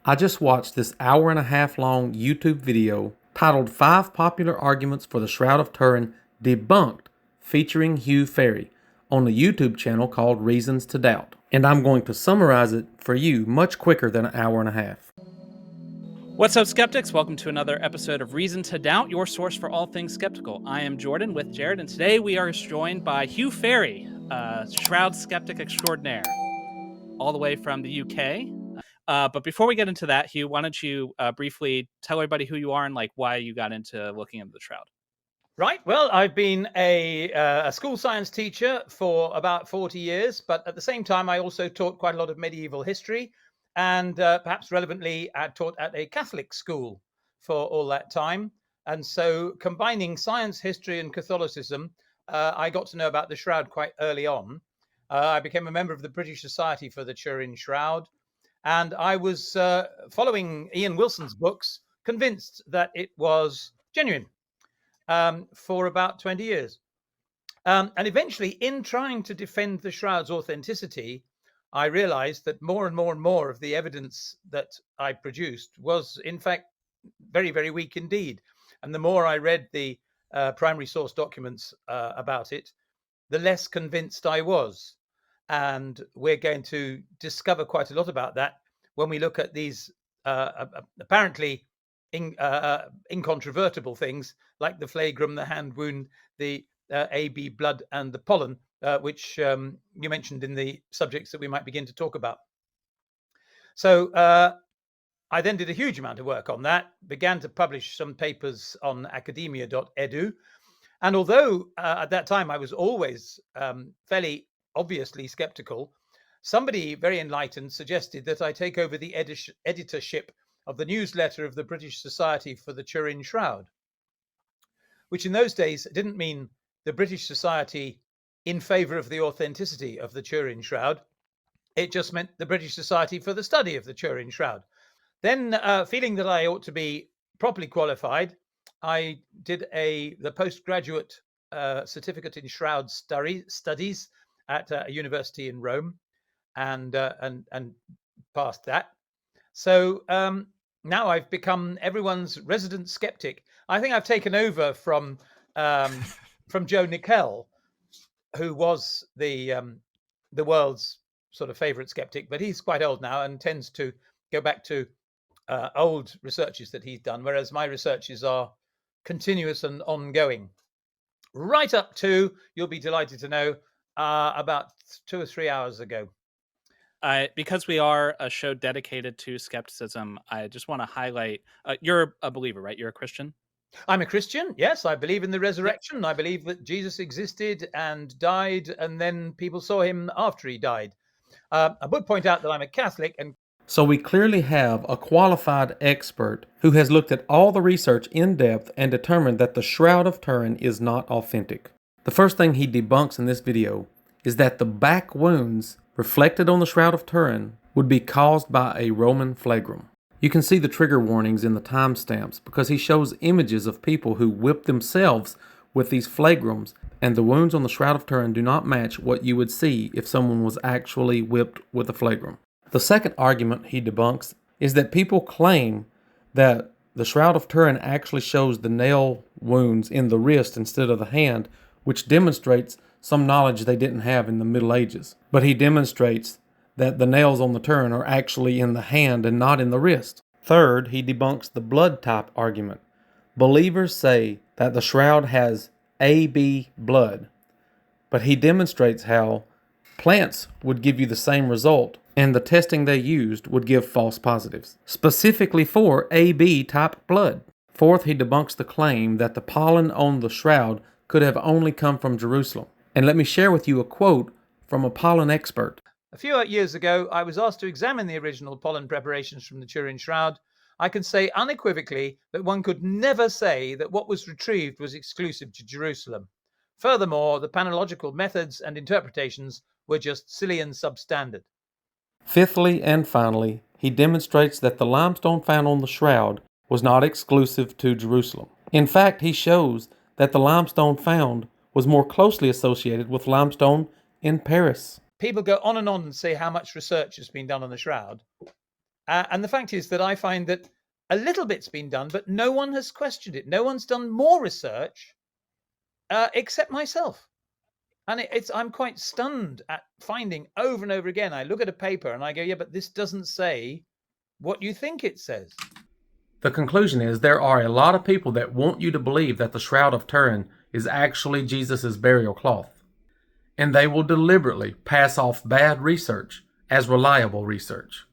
I just watched this hour-and-a-half long YouTube video titled 5 Popular Arguments for the Shroud of Turin Debunked, featuring Hugh Ferry, on the YouTube channel called Reasons to Doubt. And I'm going to summarize it for you much quicker than an hour and a half. What's up, skeptics? Welcome to another episode of Reason to Doubt, your source for all things skeptical. I am Jordan with Jared, and today we are joined by Hugh Ferry, shroud skeptic extraordinaire, all the way from the UK. But before we get into that, Hugh, why don't you briefly tell everybody who you are and why you got into looking into the shroud? Right. Well, I've been a school science teacher for about 40 years, but at the same time, I also taught quite a lot of medieval history, and perhaps relevantly, I taught at a Catholic school for all that time. And so, combining science, history, and Catholicism, I got to know about the shroud quite early on. I became a member of the British Society for the Turin Shroud, and I was following Ian Wilson's books, convinced that it was genuine. For about 20 years. And eventually, in trying to defend the shroud's authenticity, I realized that more and more and more of the evidence that I produced was, in fact, very, very weak indeed. And the more I read the primary source documents about it, the less convinced I was. And we're going to discover quite a lot about that when we look at these apparently incontrovertible things like the flagrum, the hand wound, the AB blood, and the pollen, which you mentioned in the subjects that we might begin to talk about. So I then did a huge amount of work on that, began to publish some papers on academia.edu. And although at that time I was always fairly obviously skeptical, somebody very enlightened suggested that I take over the editorship of the newsletter of the British Society for the Turin Shroud, which in those days didn't mean the British Society in favour of the authenticity of the Turin Shroud. It just meant the British Society for the study of the Turin Shroud. Then, feeling that I ought to be properly qualified, I did the postgraduate certificate in shroud studies at a university in Rome, and passed that. So now I've become everyone's resident skeptic. I think I've taken over from Joe Nickel, who was the world's sort of favorite skeptic, but he's quite old now and tends to go back to old researches that he's done, whereas my researches are continuous and ongoing. Right up to, you'll be delighted to know, about 2 or 3 hours ago. Because we are a show dedicated to skepticism, I just want to highlight, you're a believer, right? You're a Christian? I'm a Christian. Yes, I believe in the resurrection. I believe that Jesus existed and died, and then people saw him after he died. I would point out that I'm a Catholic. And so we clearly have a qualified expert who has looked at all the research in depth and determined that the Shroud of Turin is not authentic. The first thing he debunks in this video is that the back wounds reflected on the Shroud of Turin would be caused by a Roman flagrum. You can see the trigger warnings in the timestamps because he shows images of people who whipped themselves with these flagrums, and the wounds on the Shroud of Turin do not match what you would see if someone was actually whipped with a flagrum. The second argument he debunks is that people claim that the Shroud of Turin actually shows the nail wounds in the wrist instead of the hand, which demonstrates some knowledge they didn't have in the Middle Ages. But he demonstrates that the nails on the Turin are actually in the hand and not in the wrist. Third, he debunks the blood type argument. Believers say that the shroud has AB blood, but he demonstrates how plants would give you the same result, and the testing they used would give false positives, specifically for AB type blood. Fourth, he debunks the claim that the pollen on the shroud could have only come from Jerusalem. And let me share with you a quote from a pollen expert. A few years ago, I was asked to examine the original pollen preparations from the Turin Shroud. I can say unequivocally that one could never say that what was retrieved was exclusive to Jerusalem. Furthermore, the panological methods and interpretations were just silly and substandard. Fifthly and finally, he demonstrates that the limestone found on the shroud was not exclusive to Jerusalem. In fact, he shows that the limestone found was more closely associated with limestone in Paris. People go on and say how much research has been done on the shroud. And the fact is that I find that a little bit's been done, but no one has questioned it. No one's done more research except myself. And I'm quite stunned at finding over and over again. I look at a paper and I go, yeah, but this doesn't say what you think it says. The conclusion is there are a lot of people that want you to believe that the Shroud of Turin is actually Jesus' burial cloth. And they will deliberately pass off bad research as reliable research.